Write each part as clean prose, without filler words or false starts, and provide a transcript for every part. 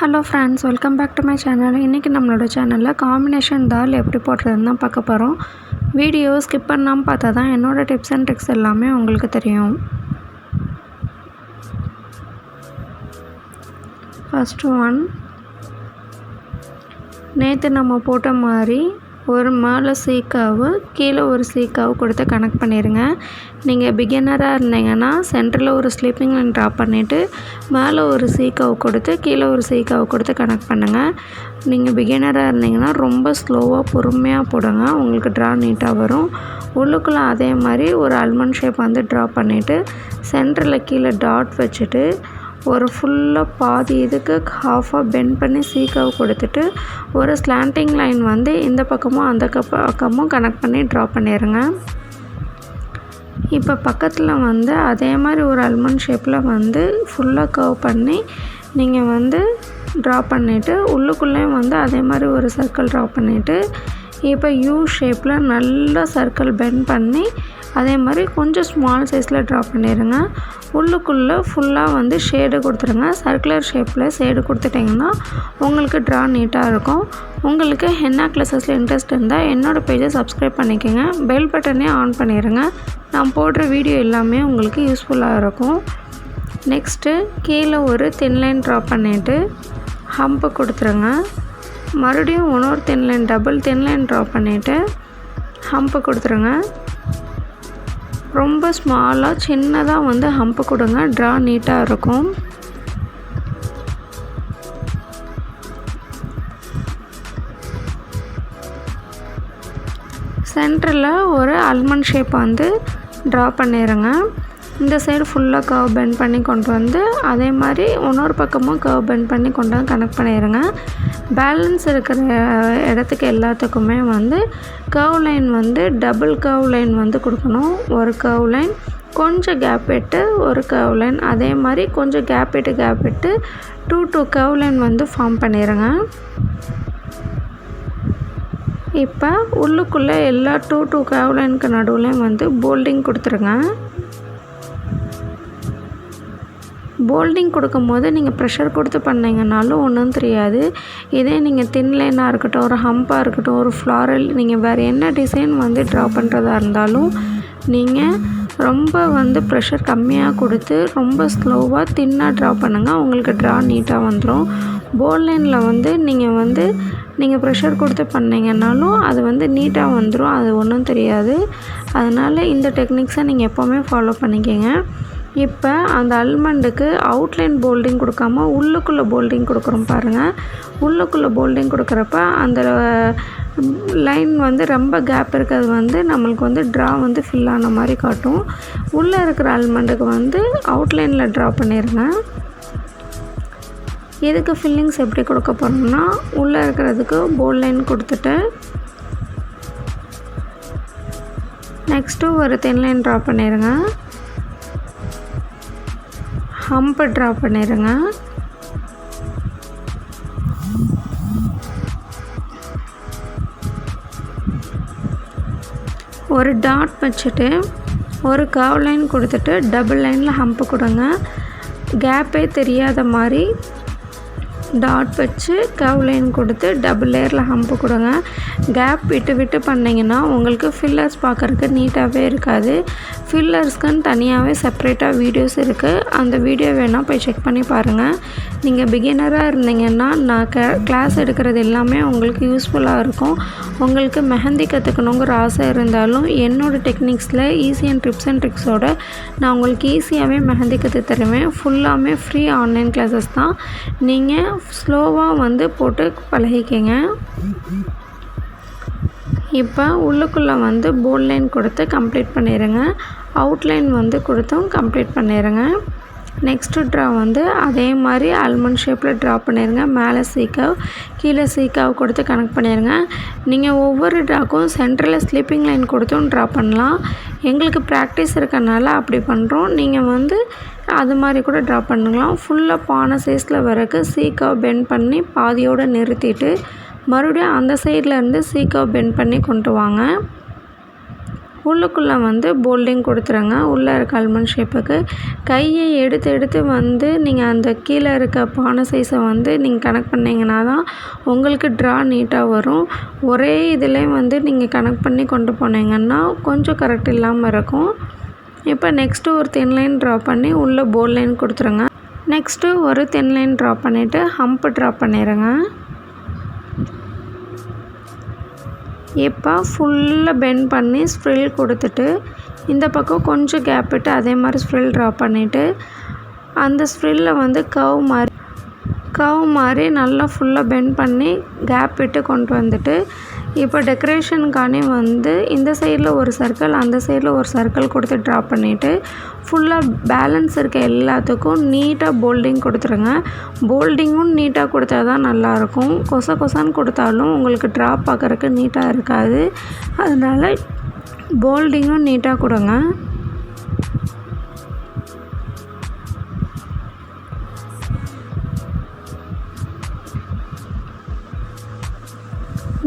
Hello friends, welcome back to my channel. இன்றைக்கி நம்மளோட சேனலில் காம்பினேஷன் தால் எப்படி போடுறதுன்னு தான் பார்க்க போகிறோம். வீடியோ ஸ்கிப் பண்ணாமல் பார்த்தா தான் என்னோடய டிப்ஸ் அண்ட் ட்ரிக்ஸ் எல்லாமே உங்களுக்கு தெரியும். ஃபஸ்ட்டு ஒன், நேற்று நம்ம போட்ட மாதிரி ஒரு மேலே சீக்காவு கீழே ஒரு சீக்காவு கொடுத்து கனெக்ட் பண்ணிடுங்க. நீங்கள் பிகினராக இருந்தீங்கன்னா சென்டரில் ஒரு ஸ்லீப்பிங் லைன் ட்ரா பண்ணிவிட்டு மேலே ஒரு சீக்காவு கொடுத்து கீழே ஒரு சீக்காவு கொடுத்து கனெக்ட் பண்ணுங்கள். நீங்கள் பிகினராக இருந்தீங்கன்னா ரொம்ப ஸ்லோவாக பொறுமையாக போடுங்க, உங்களுக்கு ட்ரா நீட்டாக வரும். உள்ளுக்குள்ளே அதே மாதிரி ஒரு அல்மண்ட் ஷேப் வந்து ட்ரா பண்ணிவிட்டு சென்டரில் கீழே டாட் வச்சுட்டு ஒரு ஃபுல்லாக பாதி இதுக்கு ஹாஃபாக பெண்ட் பண்ணி சீக்காவு கொடுத்துட்டு ஒரு ஸ்லாண்டிங் லைன் வந்து இந்த பக்கமும் அந்த பக்கமும் கனெக்ட் பண்ணி ட்ரா பண்ணிடுங்க. இப்போ பக்கத்தில் வந்து அதே மாதிரி ஒரு அல்மண்ட் ஷேப்பில் வந்து ஃபுல்லாக கர்வ் பண்ணி நீங்கள் வந்து ட்ரா பண்ணிவிட்டு உள்ளுக்குள்ளேயும் வந்து அதே மாதிரி ஒரு சர்க்கிள் ட்ரா பண்ணிவிட்டு இப்போ யூ ஷேப்பில் நல்லா சர்க்கிள் பெண்ட் பண்ணி அதே மாதிரி கொஞ்சம் ஸ்மால் சைஸில் ட்ரா பண்ணிடுங்க. உள்ளுக்குள்ளே ஃபுல்லாக வந்து ஷேடு கொடுத்துருங்க. சர்க்குலர் ஷேப்பில் ஷேடு கொடுத்துட்டிங்கன்னா உங்களுக்கு ட்ரா நீட்டாக இருக்கும். உங்களுக்கு ஹென்னா கிளாஸஸில் இன்ட்ரெஸ்ட் இருந்தால் என்னோடய பேஜை சப்ஸ்கிரைப் பண்ணிக்கோங்க, பெல் பட்டனே ஆன் பண்ணிடுங்க. நான் போடுற வீடியோ எல்லாமே உங்களுக்கு யூஸ்ஃபுல்லாக இருக்கும். நெக்ஸ்ட்டு கீழே ஒரு தின் லைன் ட்ரா பண்ணிவிட்டு ஹம்பு கொடுத்துருங்க. மறுபடியும் இன்னொரு thin line double thin line draw பண்ணிவிட்டு ஹம்பு கொடுத்துருங்க. ரொம்ப ஸ்மாலாக சின்னதாக வந்து ஹம்பு கொடுங்க, ட்ரா நீட்டாக இருக்கும். சென்டரில் ஒரு அல்மண்ட் ஷேப் வந்து ட்ரா பண்ணிடுங்க. இந்த சைடு ஃபுல்லாக கர்வ் பெண்ட் பண்ணி கொண்டு வந்து அதே மாதிரி இன்னொரு பக்கமும் கர்வ் பெண்ட் பண்ணி கொண்டு வந்து கனெக்ட் பண்ணிடுங்க. பேலன்ஸ் இருக்கிற இடத்துக்கு எல்லாத்துக்குமே வந்து கர்வ் லைன் வந்து டபுள் கர்வ் லைன் வந்து கொடுக்கணும். ஒரு கர்வ் லைன் கொஞ்சம் கேப் விட்டு ஒரு கர்வ் லைன், அதே மாதிரி கொஞ்சம் கேப் விட்டு டூ கர்வ் லைன் வந்து ஃபார்ம் பண்ணிடுங்க. இப்போ உள்ளுக்குள்ளே எல்லா டூ கர்வ் லைனுக்கு நடுவுலையும் வந்து போல்டிங் கொடுத்துருங்க. போல்டிங் கொடுக்கும்போது நீங்கள் ப்ரெஷர் கொடுத்து பண்ணிங்கனாலும் ஒன்றும் தெரியாது. இதே நீங்கள் தின் லைனாக இருக்கட்டும், ஒரு ஹம்பாக இருக்கட்டும், ஒரு ஃப்ளாரல், நீங்கள் வேறு என்ன டிசைன் வந்து ட்ரா பண்ணுறதா இருந்தாலும் நீங்கள் ரொம்ப வந்து ப்ரெஷர் கம்மியாக கொடுத்து ரொம்ப ஸ்லோவாக தின்னாக ட்ரா பண்ணுங்கள், உங்களுக்கு ட்ரா நீட்டாக வந்துடும். போல் லைனில் வந்து நீங்கள் ப்ரெஷர் கொடுத்து பண்ணிங்கன்னாலும் அது வந்து நீட்டாக வந்துடும், அது ஒன்றும் தெரியாது. அதனால் இந்த டெக்னிக்ஸை நீங்கள் எப்போவுமே ஃபாலோ பண்ணிக்கோங்க. இப்போ அந்த அல்மண்டுக்கு அவுட்லைன் போல்டிங் கொடுக்காம உள்ளுக்குள்ளே போல்டிங் கொடுக்குறோம் பாருங்கள். உள்ளுக்குள்ளே போல்டிங் கொடுக்குறப்ப அந்த லைன் வந்து ரொம்ப கேப் இருக்கிறது வந்து நம்மளுக்கு வந்து ட்ரா வந்து ஃபில் ஆன மாதிரி காட்டும். உள்ளே இருக்கிற அல்மண்டுக்கு வந்து அவுட்லைனில் ட்ரா பண்ணிடுங்க. எதுக்கு ஃபில்லிங்ஸ் எப்படி கொடுக்க போகிறோம்னா உள்ளே இருக்கிறதுக்கு போல் லைன் கொடுத்துட்டு நெக்ஸ்ட்டு ஒரு தின் லைன் ட்ரா பண்ணிடுங்க. ஹம்பு ட்ரா பண்ணிடுங்க. ஒரு டாட் வச்சுட்டு ஒரு கர்வ் லைன் கொடுத்துட்டு டபுள் லைனில் ஹம்பு கொடுங்க. கேப்பே தெரியாத மாதிரி டாட் வச்சு கர்வ் லைன் கொடுத்து டபுள் லேயரில் ஹம்பு கொடுங்க. கேப் விட்டு பண்ணிங்கன்னா உங்களுக்கு ஃபில்லர்ஸ் பார்க்குறதுக்கு நீட்டாகவே இருக்காது. ஃபில்லர்ஸ்க்குன்னு தனியாகவே செப்ரேட்டாக வீடியோஸ் இருக்குது, அந்த வீடியோ வேணால் போய் செக் பண்ணி பாருங்கள். நீங்கள் பிகினராக இருந்தீங்கன்னா நான் கிளாஸ் எடுக்கிறது எல்லாமே உங்களுக்கு யூஸ்ஃபுல்லாக இருக்கும். உங்களுக்கு மெஹந்தி கற்றுக்கணுங்கிற ஆசை இருந்தாலும் என்னோடய டெக்னிக்ஸில் ஈஸி அண்ட் டிப்ஸ் அண்ட் ட்ரிக்ஸோடு நான் உங்களுக்கு ஈஸியாகவே மெஹந்தி கற்று தருவேன். ஃபுல்லாமே ஃப்ரீ ஆன்லைன் கிளாஸஸ் தான். நீங்கள் ஸ்லோவாக வந்து போட்டு பழகிக்கங்க. இப்போ உள்ளுக்குள்ளே வந்து போல் லைன் கொடுத்து கம்ப்ளீட் பண்ணிடுங்க. அவுட்லைன் வந்து கொடுத்தும் கம்ப்ளீட் பண்ணிடுங்க. நெக்ஸ்ட்டு ட்ரா வந்து அதே மாதிரி அல்மண்ட் ஷேப்பில் ட்ரா பண்ணிடுங்க. மேலே சீக்காவ் கீழே சீக்காவ் கொடுத்து கனெக்ட் பண்ணிடுங்க. நீங்கள் ஒவ்வொரு ட்ராக்கும் சென்டரில் ஸ்லீப்பிங் லைன் கொடுத்தும் ட்ரா பண்ணலாம். எங்களுக்கு ப்ராக்டிஸ் இருக்கறனால அப்படி பண்ணுறோம். நீங்கள் வந்து அது மாதிரி கூட ட்ரா பண்ணுங்களாம். ஃபுல்லாக பானை சைஸில் வரைக்கும் சீக்காவ் பெண்ட் பண்ணி பாதியோடு நிறுத்திட்டு மறுபடியும் அந்த சைட்லேருந்து சீக்காவ் பெண்ட் பண்ணி கொண்டு வாங்க. உள்ளுக்குள்ளே வந்து போல்டிங் கொடுத்துருங்க. உள்ளே இருக்க அல்மண்ட் ஷேப்புக்கு கையை எடுத்து வந்து நீங்கள் அந்த கீழே இருக்க பானை சைஸை வந்து நீங்கள் கனெக்ட் பண்ணிங்கன்னா தான் உங்களுக்கு ட்ரா நீட்டாக வரும். ஒரே இதிலே வந்து நீங்கள் கனெக்ட் பண்ணி கொண்டு போனீங்கன்னா கொஞ்சம் கரெக்ட் இல்லாமல் இருக்கும். இப்போ நெக்ஸ்ட்டு ஒரு தின் லைன் ட்ரா பண்ணி உள்ளே போல் லைன் கொடுத்துருங்க. நெக்ஸ்ட்டு ஒரு தின் லைன் ட்ரா பண்ணிவிட்டு ஹம்ப் ட்ரா பண்ணிடுங்க. இப்போ ஃபுல்லாக பெண்ட் பண்ணி ஸ்ப்ரில் கொடுத்துட்டு இந்த பக்கம் கொஞ்சம் கேப் விட்டு அதே மாதிரி ஸ்ப்ரில் ட்ரா பண்ணிவிட்டு அந்த ஸ்ப்ரில்லை வந்து கவ் மாதிரி நல்லா ஃபுல்லாக பெண்ட் பண்ணி கேப் விட்டு கொண்டு வந்துட்டு இப்போ டெக்கரேஷனுக்கானே வந்து இந்த சைடில் ஒரு சர்க்கிள் அந்த சைடில் ஒரு சர்க்கிள் கொடுத்து ட்ரா பண்ணிவிட்டு ஃபுல்லாக பேலன்ஸ் இருக்க எல்லாத்துக்கும் நீட்டாக போல்டிங் கொடுத்துருங்க. போல்டிங்கும் நீட்டாக கொடுத்தா தான் நல்லாயிருக்கும். கொசான்னு கொடுத்தாலும் உங்களுக்கு ட்ரா பார்க்குறக்கு நீட்டாக இருக்காது. அதனால் போல்டிங்கும் நீட்டாக கொடுங்க.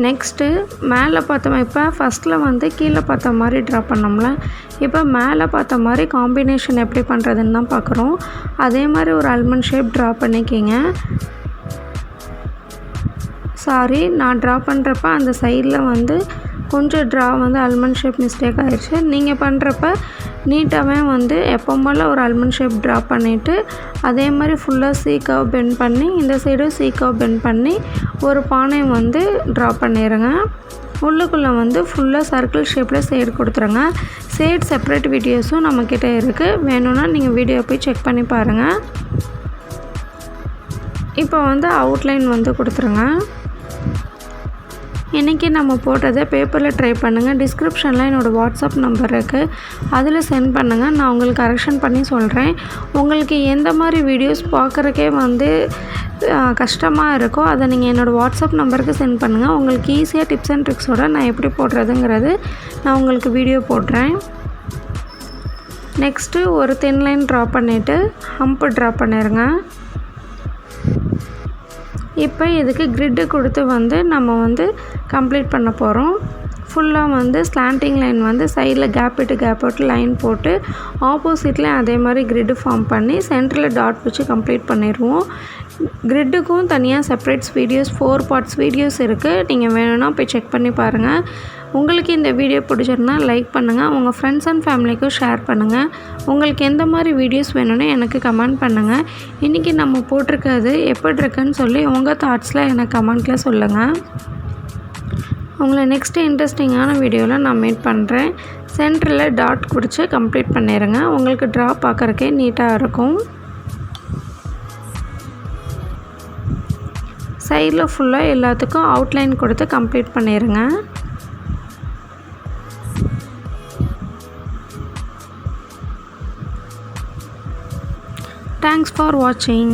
நெக்ஸ்ட்டு மேலே பார்த்தோம். இப்போ ஃபஸ்ட்டில் வந்து கீழே பார்த்த மாதிரி ட்ரா பண்ணோம்ல, இப்போ மேலே பார்த்த மாதிரி காம்பினேஷன் எப்படி பண்ணுறதுன்னு தான் பார்க்குறோம். அதே மாதிரி ஒரு அல்மண்ட் ஷேப் ட்ரா பண்ணிக்கிங்க. நான் ட்ரா பண்ணுறப்ப அந்த சைடில் வந்து கொஞ்சம் ட்ரா வந்து அல்மண்ட் ஷேப் மிஸ்டேக் ஆகிடுச்சு. நீங்கள் பண்ணுறப்ப நீட்டாகவே வந்து எப்போ போல் ஒரு அல்மண்ட் ஷேப் ட்ரா பண்ணிவிட்டு அதே மாதிரி ஃபுல்லாக சீக்காவை பெண்ட் பண்ணி இந்த சைடும் சீக்காவை பெண்ட் பண்ணி ஒரு பானை வந்து ட்ரா பண்ணிடுங்க. உள்ளுக்குள்ளே வந்து ஃபுல்லாக சர்க்கிள் ஷேப்பில் ஷேட் கொடுத்துருங்க. ஷேட் செப்பரேட் வீடியோஸும் நம்மக்கிட்ட இருக்குது. வேணும்னா நீங்கள் வீடியோ போய் செக் பண்ணி பாருங்கள். இப்போ வந்து அவுட்லைன் வந்து கொடுத்துருங்க. இன்றைக்கி நம்ம போட்டதை பேப்பரில் ட்ரை பண்ணுங்கள். டிஸ்கிரிப்ஷனில் என்னோடய வாட்ஸ்அப் நம்பர் இருக்குது, அதில் சென்ட் பண்ணுங்கள். நான் உங்களுக்கு கரெக்ஷன் பண்ணி சொல்கிறேன். உங்களுக்கு எந்த மாதிரி வீடியோஸ் பார்க்குறக்கே வந்து கஷ்டமாக இருக்கோ அதை நீங்கள் என்னோடய வாட்ஸ்அப் நம்பருக்கு சென்ட் பண்ணுங்கள். உங்களுக்கு ஈஸியாக டிப்ஸ் அண்ட் ட்ரிக்ஸோடு நான் எப்படி போடுறதுங்கிறது நான் உங்களுக்கு வீடியோ போடுறேன். நெக்ஸ்ட்டு ஒரு தின் லைன் ட்ரா பண்ணிவிட்டு ஹம்ப் ட்ரா பண்ணிடுங்க. இப்போ இதுக்கு கிரிட்டு கொடுத்து வந்து நம்ம வந்து கம்ப்ளீட் பண்ண போகிறோம். ஃபுல்லாக வந்து ஸ்லாண்டிங் லைன் வந்து சைடில் கேப் விட்டு லைன் போட்டு ஆப்போசிட்லேயும் அதே மாதிரி கிரிட்டு ஃபார்ம் பண்ணி சென்டரில் டாட் வச்சு கம்ப்ளீட் பண்ணிடுவோம். கிரிட்டுக்கும் தனியாக செப்பரேட்ஸ் வீடியோஸ் 4 பார்ட்ஸ் வீடியோஸ் இருக்குது. நீங்கள் வேணும்னா போய் செக் பண்ணி பாருங்கள். உங்களுக்கு இந்த வீடியோ பிடிச்சிருந்தா லைக் பண்ணுங்கள். உங்கள் ஃப்ரெண்ட்ஸ் அண்ட் ஃபேமிலிக்கும் ஷேர் பண்ணுங்கள். உங்களுக்கு எந்த மாதிரி வீடியோஸ் வேணும்னு எனக்கு கமெண்ட் பண்ணுங்கள். இன்றைக்கி நம்ம போட்டிருக்கிறது எப்படி இருக்குன்னு சொல்லி உங்கள் தாட்ஸில் எனக்கு கமெண்ட்டில் சொல்லுங்கள். உங்களை நெக்ஸ்ட்டு இன்ட்ரெஸ்டிங்கான வீடியோவில் நான் மீட் பண்ணுறேன். சென்டரில் டாட் குடிச்சு கம்ப்ளீட் பண்ணிடுங்க. உங்களுக்கு ட்ரா பார்க்குறக்கே நீட்டாக இருக்கும். சைடில் ஃபுல்லாக எல்லாத்துக்கும் அவுட்லைன் கொடுத்து கம்ப்ளீட் பண்ணிடுங்க. Thanks for watching.